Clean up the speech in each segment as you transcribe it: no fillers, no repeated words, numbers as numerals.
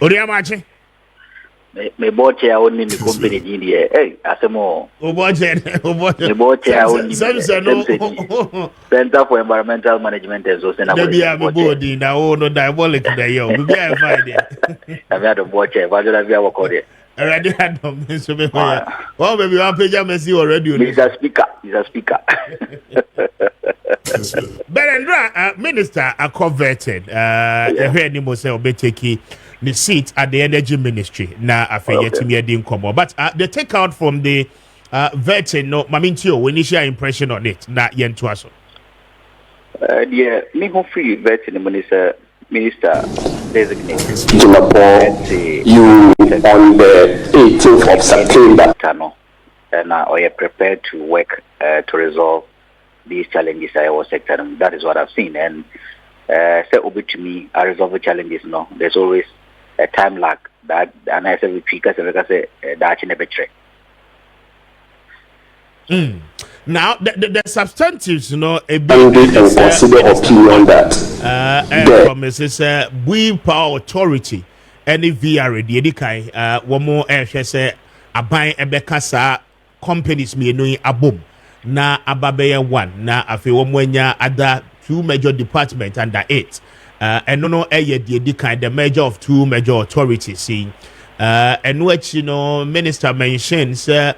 Oriamachi. Me bought chair only the company GDA. Hey, Asemo. Me bought chair only Center for Environmental Management and Sustainability. Maybe I'm boarding now, no diabolic day. Maybe I find it. I've had a watch chair. Why did I have a call it? I already had them. Oh, maybe I'll pay you Messi already. He's a speaker. Berendra, Minister, are converted. The head name was Obeteki. The seat at the energy ministry now after yet didn't come on. But the takeout from the vetting, no, Mamintio, when you share impression on it, not yen to us. Yeah, me hopefully vetting the minister designated. You on the 18th of September. And are you prepared to work to resolve these challenges I was sector? That is what I've seen. And say over to me, I resolve the challenges. No, there's always a time lag that, and I say we tweak as that in a betray. Now the substantives, you know, a bit and consider opinion that promises we power authority any VR the edikai one more say aban ebekasa companies me no abom na ababeya one na afi one other two major departments under it. And no the edikai the major of two major authorities see and which you know minister mentions I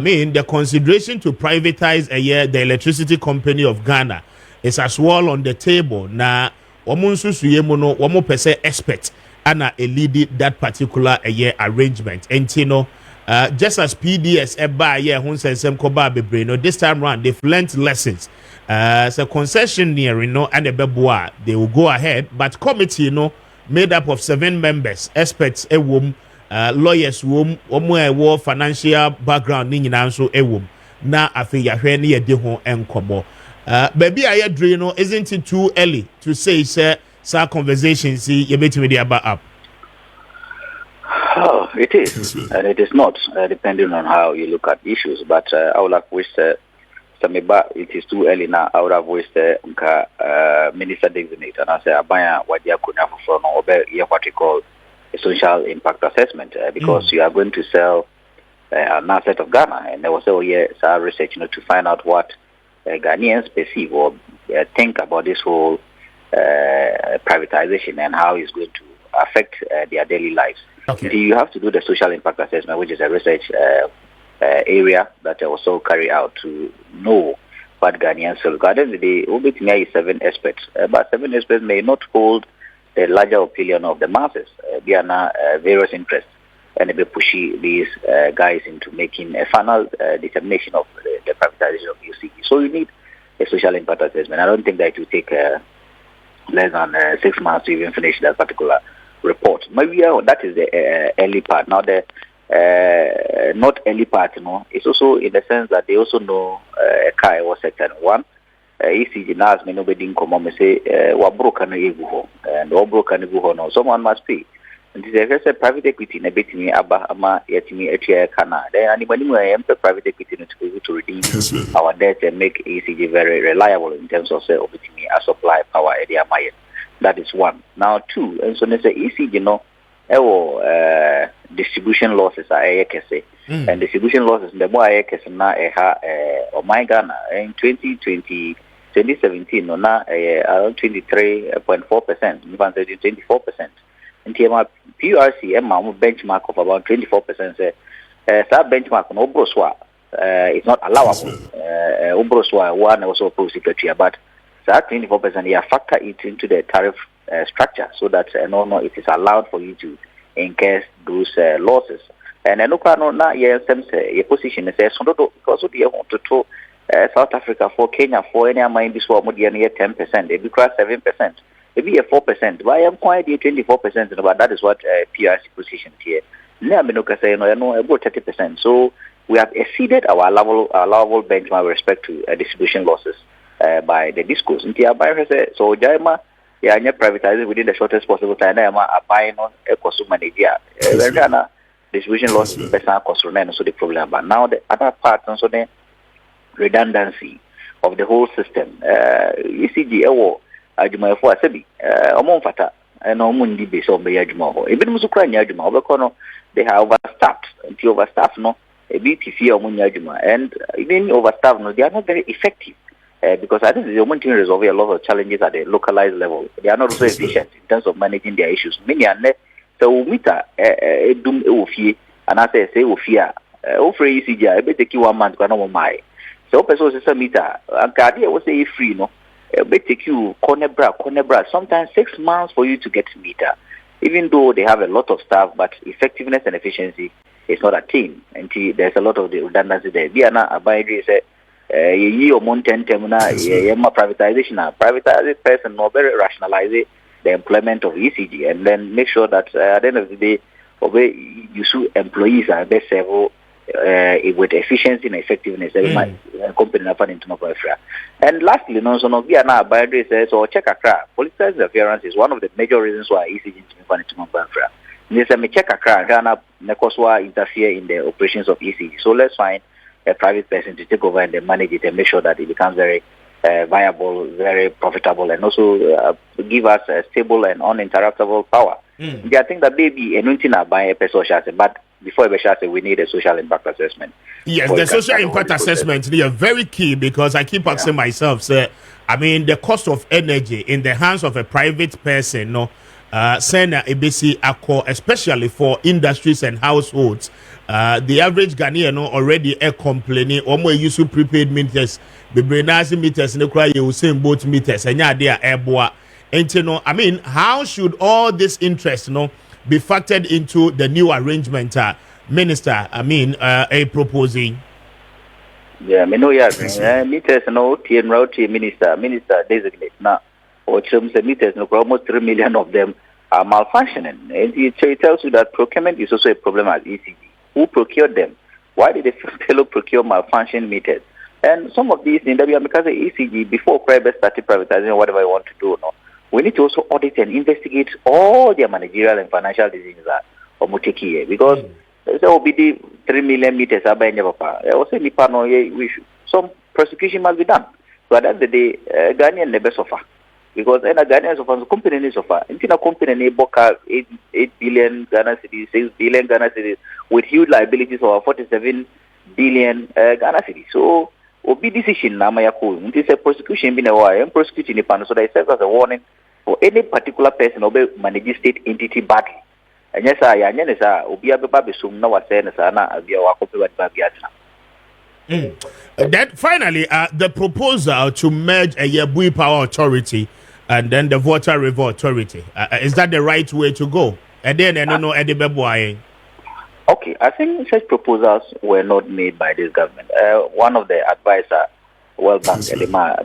mean the consideration to privatize the electricity company of Ghana is as well on the table na omunsu suyemo no omo pese expert ana lead that particular arrangement and you know just as PDS hun sensem koba bebre no this time round they've learned lessons so concessionaire no and ebeboa they will go ahead but committee made up of 7 members experts lawyers war financial background ni nyina nso na afi yahwe ne yede ho enkomo baby aye dre isn't it too early to say sir conversations see you betimi dey up. Oh, it is, and it is not, depending on how you look at issues. But I would have wished, Samiba, it is too early now. I would have wished Minister Designate, and I say, Abaya, what you could have for what we call a social impact assessment, because you are going to sell an asset of Ghana, and there was research, to find out what Ghanaians perceive or think about this whole privatization and how it's going to affect their daily lives. Okay. You have to do the social impact assessment, which is a research area that I also carry out to know what Ghanaians feel. At the end of the day, OBTNI is 7 experts, but 7 experts may not hold the larger opinion of the masses. They are now various interests, and they pushy these guys into making a final determination of the privatization of ECG. So you need a social impact assessment. I don't think that it will take less than 6 months to even finish that particular report. Maybe that is the early part. Now the not early part, it's also in the sense that they also know a car was sector one. ECG now has nobody in common say what broken and all broken no someone must pay. And this is a private equity in a bit me abba ama yetimi etia kana. Then anybody who am private equity to be able to redeem our debt and make ECG very reliable in terms of say obitimi a supply power area my. That is 1. Now 2, and so there's a ECG, distribution losses are and distribution losses the more now or my Ghana in 2017 around 23.4%, even 24%. And TMR PRC benchmark of about 24% say that benchmark on Obroswa is not allowable. Obroswa one also secretary, but that 24% you factor it into the tariff structure so that it is allowed for you to incur those losses. And I look at your position is because you want to South Africa for Kenya for any amount this one 10%, maybe 7%, maybe 4%. Why am quite 24%? But that is what PRC position here. Now say about 30%. So we have exceeded our allowable benchmark with respect to distribution losses. By the discourse. So Jaima, privatized within the shortest possible time. I'm buying on a consumer media. Distribution loss is cost so the problem. But now the other part also the redundancy of the whole system. ECG Ajuma for Sebi, Omon Fata, and no mundi be so be adwuma. Even musu kra nya adwuma, obekọ no they have overstaffed. Until overstaffed no, a bit fear omunya adwuma, and even overstaffed no, they are not very effective. Because I think the only thing resolve a lot of challenges at the localized level. They are not so efficient in terms of managing their issues. Many are net so meter dum ofie and I say ofia offer ECG I bet take you 1 month no my. So person say meter and cardia was say free no bet take you corner bra sometimes 6 months for you to get meter. Even though they have a lot of staff, but effectiveness and efficiency is not attained. And there's a lot of the redundancy there. We are not abiding say or mountain terminal, privatization, privatized person, no very rationalize the employment of ECG and then make sure that at the end of the day, you sue employees are best level with efficiency and effectiveness. Company into no. And lastly, no, so no, we are now by says or check a crack. Political interference is one of the major reasons why ECG into no. This I check a crack, Ghana, Nekoswa interfere in the operations of ECG. So let's find a private person to take over and then manage it and make sure that it becomes very viable, very profitable, and also give us a stable and uninterruptible power. I think that maybe anything by a social, but before we need a social impact assessment. Yes, the social impact assessment they are very key because I keep asking myself, sir, I mean the cost of energy in the hands of a private person, no. Sena ABC Accord, especially for industries and households. The average Ghanaian already complaining almost use prepaid meters, the brainazi meters, no cry you same boat meters, and yeah, they are airboa. And you know, I mean, how should all this interest be factored into the new arrangement, Minister? I mean, a proposing. Yeah, me know meters no TN route minister designate now. Or terms the meters, no, almost 3 million of them are malfunctioning. And it tells you that procurement is also a problem at ECG. Who procured them? Why did the fellow procure malfunction meters? And some of these things, because the ECG, before private started privatizing or whatever I want to do, we need to also audit and investigate all their managerial and financial decisions or muteki because there will be the 3 million meters are by never. Also, some prosecution must be done. So at the end of the day, Ghanaian never suffer. Because a Ghanaian of company is of a company boka 8 billion Ghana cedis, 6 billion Ghana cedis with huge liabilities of 47 billion Ghana cedis. So obi decision na mayako. It is a prosecution being a why and prosecuting the panel. So that serves as a warning for any particular person obe managing state entity badly. And yes, I obi abebabe sum na wase na sana abia wakope wadibabia tana. Then finally, the proposal to merge a Yabui Power Authority and then the Water River Authority, is that the right way to go? And then okay, I think such proposals were not made by this government. One of the advisor, World Bank,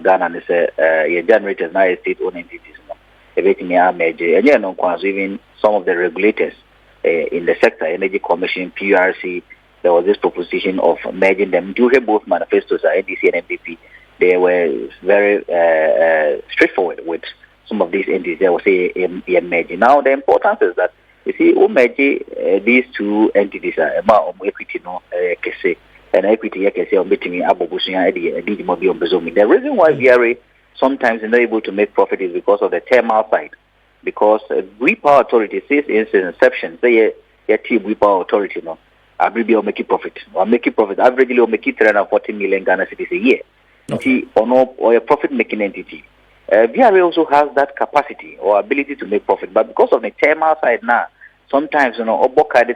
Ghana, said, your generators now state owned entities. Everything major, and even some of the regulators in the sector, Energy Commission, PRC. There was this proposition of merging them. During both manifestos, NDC and MPP, they were very straightforward with some of these entities. They will say a merger. Now, the importance is that, you see, these two entities are equity, Kessben, and equity, the reason why VRA sometimes is not able to make profit is because of the thermal side. Because we Power Authority, since its inception, say, we Power Authority, Average will make it profit. Averagely will make it 340 million Ghana cedis a year. Okay. Or a profit making entity. VRA also has that capacity or ability to make profit, but because of the thermal side now, sometimes Oboka a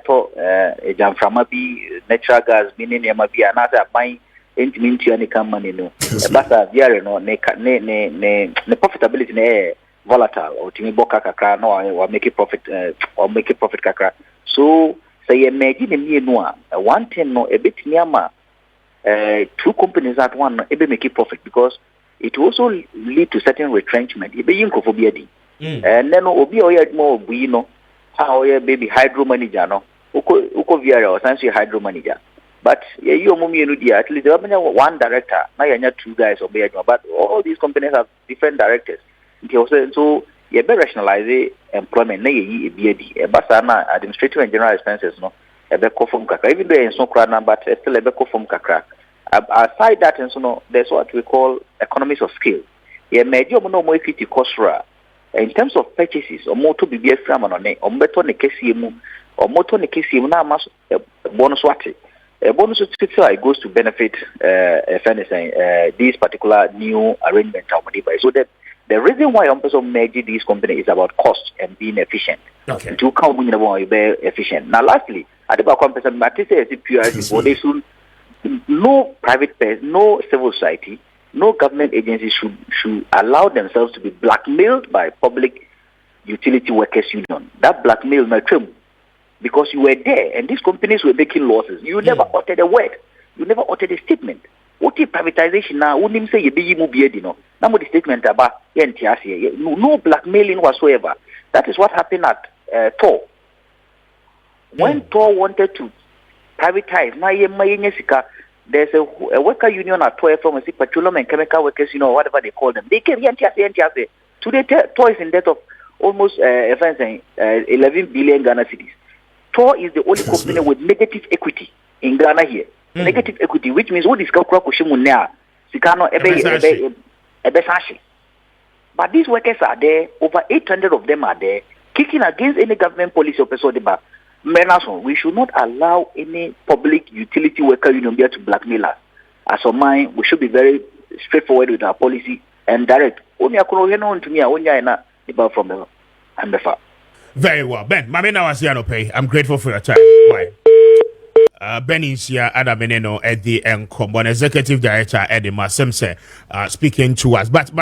Jamframabi, natural gas, meaning Yamabi, another buying into any money. But VRA ne profitability volatile or to me Boka Kakra no or make it profit Kakra. So say imagine one thing no a bit nyama two companies at one ebe make it profit because it also lead to certain retrenchment. Ebe yinkophobia di. And then obi oyed more we how baby hydro manager no. Uko VRA or sansi hydro manager. But you mummy no at least there one director, now you have two guys obey but all these companies have different directors. So you better rationalize employment. But administrative and general expenses, even though it's no crowd, but still a from kakra. Aside that, there's what we call economies of scale. Yeah, medium no more equity cost In terms of purchases, or motor BBS from on a motor ne KCM or motor ne KCM now must bonus what a bonus it goes to benefit these particular new arrangements. So that the reason why I'm also merging these companies is about cost and being efficient. Okay. To come in about be efficient. Now, lastly, I think about compensation. Matisse is PRC for no private person, no civil society, no government agency should allow themselves to be blackmailed by public utility workers union. That blackmail not true because you were there and these companies were making losses. You never uttered a word. You never uttered a statement. What is privatization now? Wouldn't say you be no. Now the statement about no blackmailing whatsoever. That is what happened at Tor. When Tor wanted to privatize, there's a worker union at Tor from petroleum and chemical workers, whatever they call them. They came here today. Tor is in debt of almost 11 billion Ghana cedis. Tor is the only company with negative equity in Ghana here. Negative equity, which means what is but these workers are there, over 800 of them are there, kicking against any government policy of we should not allow any public utility worker union there to blackmail us. As of mine, we should be very straightforward with our policy and direct. Only from the Very well. Ben, I'm grateful for your time. Bye. Ben Insia Adameneno at the Encombon Executive Director Eddie Masemse speaking to us. But